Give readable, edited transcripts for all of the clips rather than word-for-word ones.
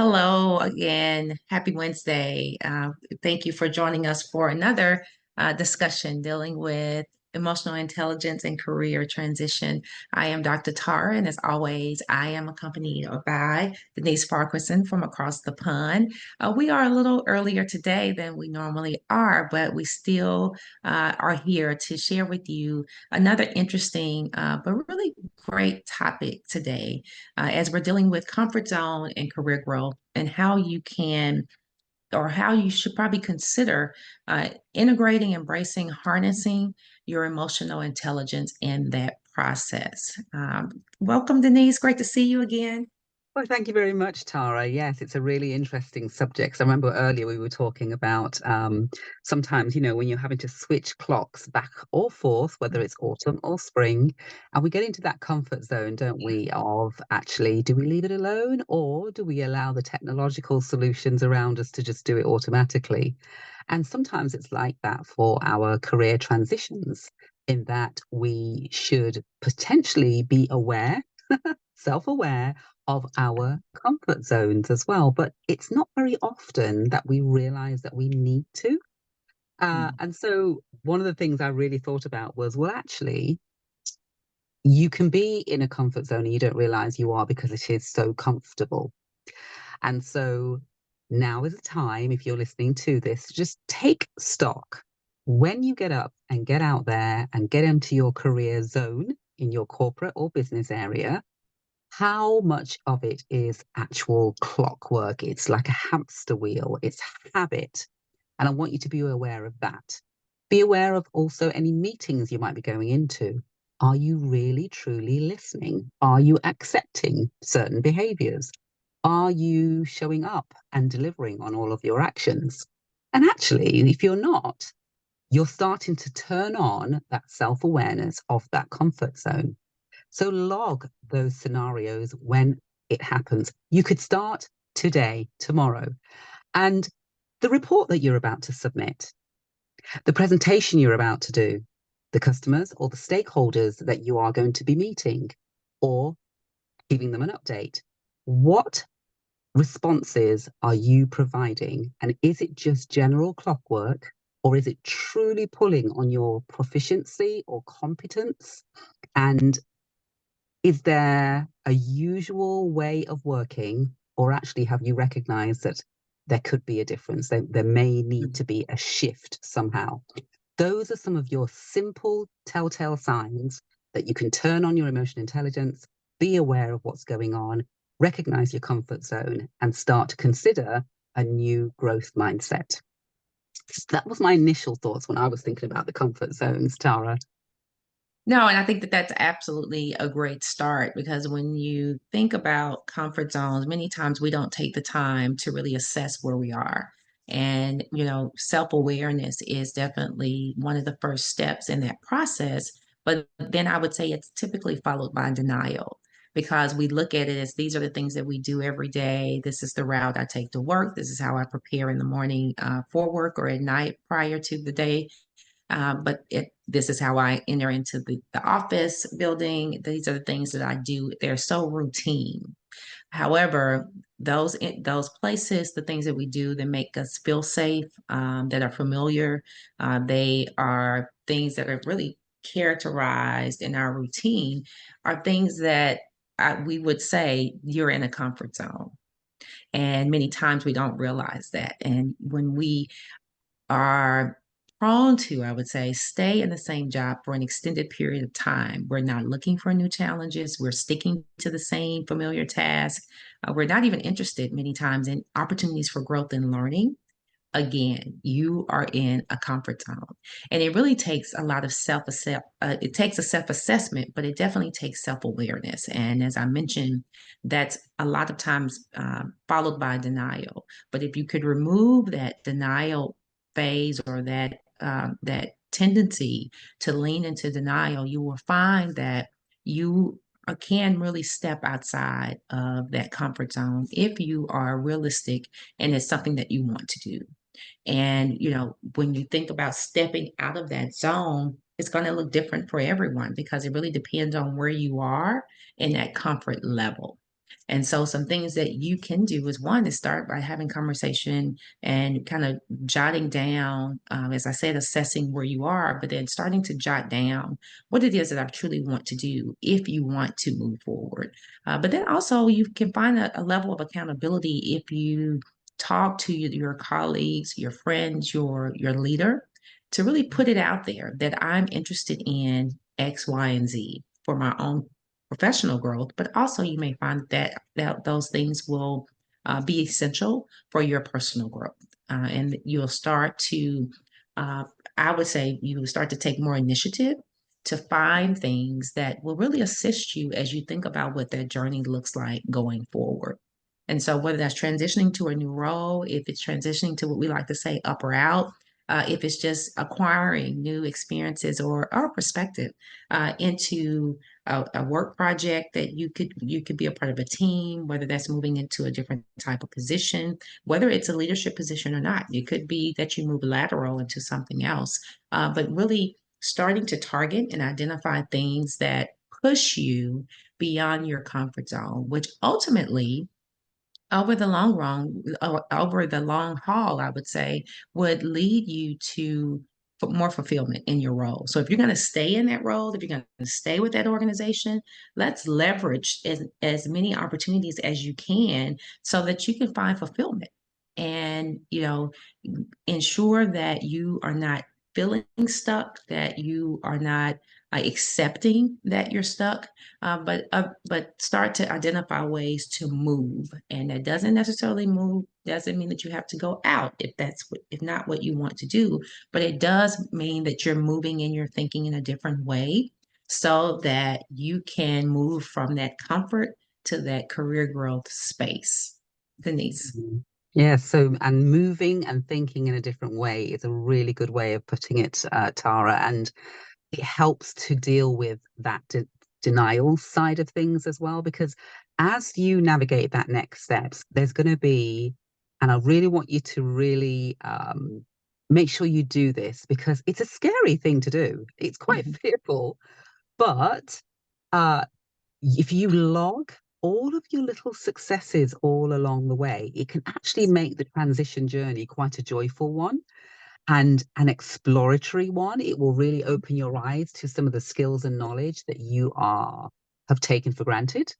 Hello again. Happy Wednesday. Thank you for joining us for another discussion dealing with emotional intelligence and career transition. I am Dr. Tara, and as always, I am accompanied by Denise Farquharson from across the pond. We are a little earlier today than we normally are, but we still are here to share with you another interesting but really great topic today as we're dealing with comfort zone and career growth and how you can or how you should probably consider integrating, embracing, harnessing your emotional intelligence in that process. Welcome, Denise. Great to see you again. Well, thank you very much, Tara. Yes, it's a really interesting subject. So I remember earlier we were talking about sometimes, when you're having to switch clocks back or forth, whether it's autumn or spring, and we get into that comfort zone, don't we, of actually, do we leave it alone or do we allow the technological solutions around us to just do it automatically? And sometimes it's like that for our career transitions, in that we should potentially be aware, self-aware of our comfort zones as well. But it's not very often that we realize that we need to. And so one of the things I really thought about was, well, actually, you can be in a comfort zone and you don't realize you are because it is so comfortable. And so now is the time, if you're listening to this, just take stock. When you get up and get out there and get into your career zone in your corporate or business area, how much of it is actual clockwork? It's like a hamster wheel, it's habit. And I want you to be aware of that. Be aware of also any meetings you might be going into. Are you really truly listening? Are you accepting certain behaviors? Are you showing up and delivering on all of your actions? And actually, if you're not, you're starting to turn on that self awareness of that comfort zone. So log those scenarios when it happens. You could start today, tomorrow. And the report that you're about to submit, the presentation you're about to do, the customers or the stakeholders that you are going to be meeting or giving them an update. What responses are you providing? And is it just general clockwork, or is it truly pulling on your proficiency or competence? And is there a usual way of working, or actually have you recognized that there could be a difference? There may need to be a shift somehow. Those are some of your simple telltale signs that you can turn on your emotional intelligence, be aware of what's going on, recognize your comfort zone, and start to consider a new growth mindset. That was my initial thoughts when I was thinking about the comfort zones, Tara. No, and I think that that's absolutely a great start because when you think about comfort zones, many times we don't take the time to really assess where we are. And, self-awareness is definitely one of the first steps in that process. But then I would say it's typically followed by denial because we look at it as these are the things that we do every day. This is the route I take to work. This is how I prepare in the morning for work or at night prior to the day this is how I enter into the office building. These are the things that I do. They're so routine. However, those places, the things that we do that make us feel safe, that are familiar, they are things that are really characterized in our routine, are things that we would say you're in a comfort zone. And many times we don't realize that. And when we are prone to, I would say, stay in the same job for an extended period of time. We're not looking for new challenges. We're sticking to the same familiar task. We're not even interested many times in opportunities for growth and learning. Again, you are in a comfort zone. And it really takes a lot of it takes a self-assessment, but it definitely takes self-awareness. And as I mentioned, that's a lot of times followed by denial. But if you could remove that denial phase or that tendency to lean into denial, you will find that you can really step outside of that comfort zone if you are realistic and it's something that you want to do. And, when you think about stepping out of that zone, it's going to look different for everyone because it really depends on where you are in that comfort level. And so some things that you can do is one is start by having conversation and kind of jotting down, as I said, assessing where you are, but then starting to jot down what it is that I truly want to do if you want to move forward. But then also you can find a level of accountability if you talk to your colleagues, your friends, your leader, to really put it out there that I'm interested in X, Y, and Z for my own professional growth, but also you may find that those things will be essential for your personal growth. And you'll start to, uh, I would say, you will start to take more initiative to find things that will really assist you as you think about what that journey looks like going forward. And so, whether that's transitioning to a new role, if it's transitioning to what we like to say up or out, if it's just acquiring new experiences or perspective into a work project that you could be a part of a team, whether that's moving into a different type of position, whether it's a leadership position or not. It could be that you move lateral into something else, but really starting to target and identify things that push you beyond your comfort zone, which ultimately over the long run, over the long haul, I would say, would lead you to more fulfillment in your role. So if you're going to stay in that role, if you're going to stay with that organization, let's leverage as many opportunities as you can so that you can find fulfillment. And, ensure that you are not feeling stuck, that you are not accepting that you're stuck, but start to identify ways to move. And that doesn't necessarily move doesn't mean that you have to go out if not what you want to do, but it does mean that you're moving and you're thinking in a different way so that you can move from that comfort to that career growth space. Denise. Mhm. Yeah, so and moving and thinking in a different way is a really good way of putting it, Tara. And it helps to deal with that denial side of things as well, because as you navigate that next steps, there's going to be, and I really want you to really make sure you do this because it's a scary thing to do. It's quite Mhm. fearful, but uh, if you log all of your little successes all along the way, it can actually make the transition journey quite a joyful one and an exploratory one. It will really open your eyes to some of the skills and knowledge that you are have taken for granted.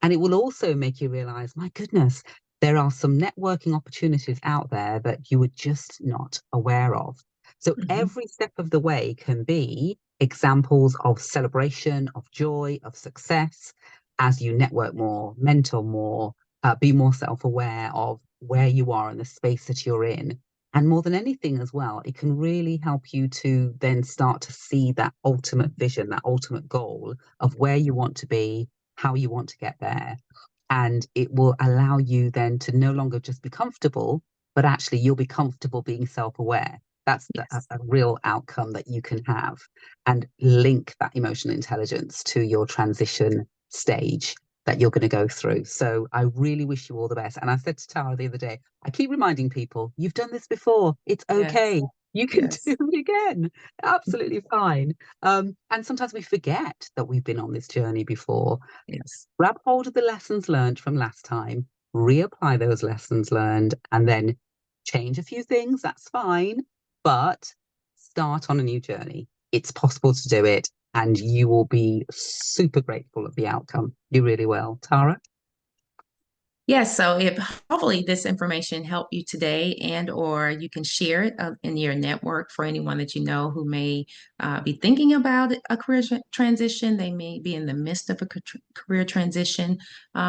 And it will also make you realize, my goodness, there are some networking opportunities out there that you were just not aware of. So Mhm. every step of the way can be examples of celebration, of joy, of success as you network more, mentor more, be more self aware of where you are in the space that you're in. And more than anything, as well, it can really help you to then start to see that ultimate vision, that ultimate goal of where you want to be, how you want to get there. And it will allow you then to no longer just be comfortable, but actually you'll be comfortable being self aware. That's Yes. a real outcome that you can have and link that emotional intelligence to your transition stage that you're going to go through. So I really wish you all the best. And I said to Tara the other day, I keep reminding people, you've done this before. It's Yes. okay. You can do Yes. it again. Absolutely fine. And sometimes we forget that we've been on this journey before. Yes. Grab hold of the lessons learned from last time, reapply those lessons learned, and then change a few things. That's fine. But start on a new journey. It's possible to do it, and you will be super grateful of the outcome. You really will. Tara? Yes, so if hopefully this information helped you today and or you can share it in your network for anyone that you know who may be thinking about a transition, they may be in the midst of a career transition,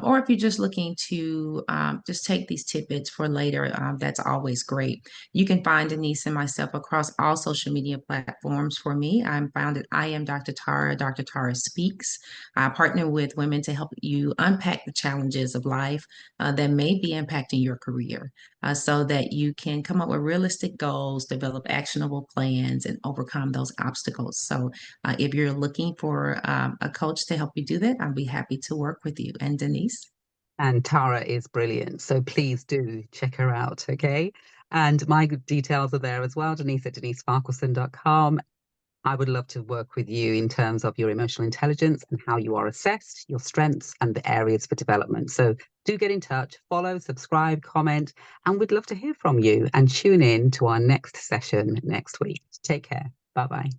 or if you're just looking to just take these tidbits for later, that's always great. You can find Denise and myself across all social media platforms. For me, I'm found at I am Dr. Tara, Dr. Tara Speaks. I partner with women to help you unpack the challenges of life that may be impacting your career so that you can come up with realistic goals, develop actionable plans, and overcome those obstacles. So, if you're looking for a coach to help you do that, I'll be happy to work with you. And Denise? And Tara is brilliant. So please do check her out. Okay. And my details are there as well. Denise at denisefarquharson.com. I would love to work with you in terms of your emotional intelligence and how you are assessed, your strengths, and the areas for development. So do get in touch, follow, subscribe, comment, and we'd love to hear from you and tune in to our next session next week. Take care. Bye bye.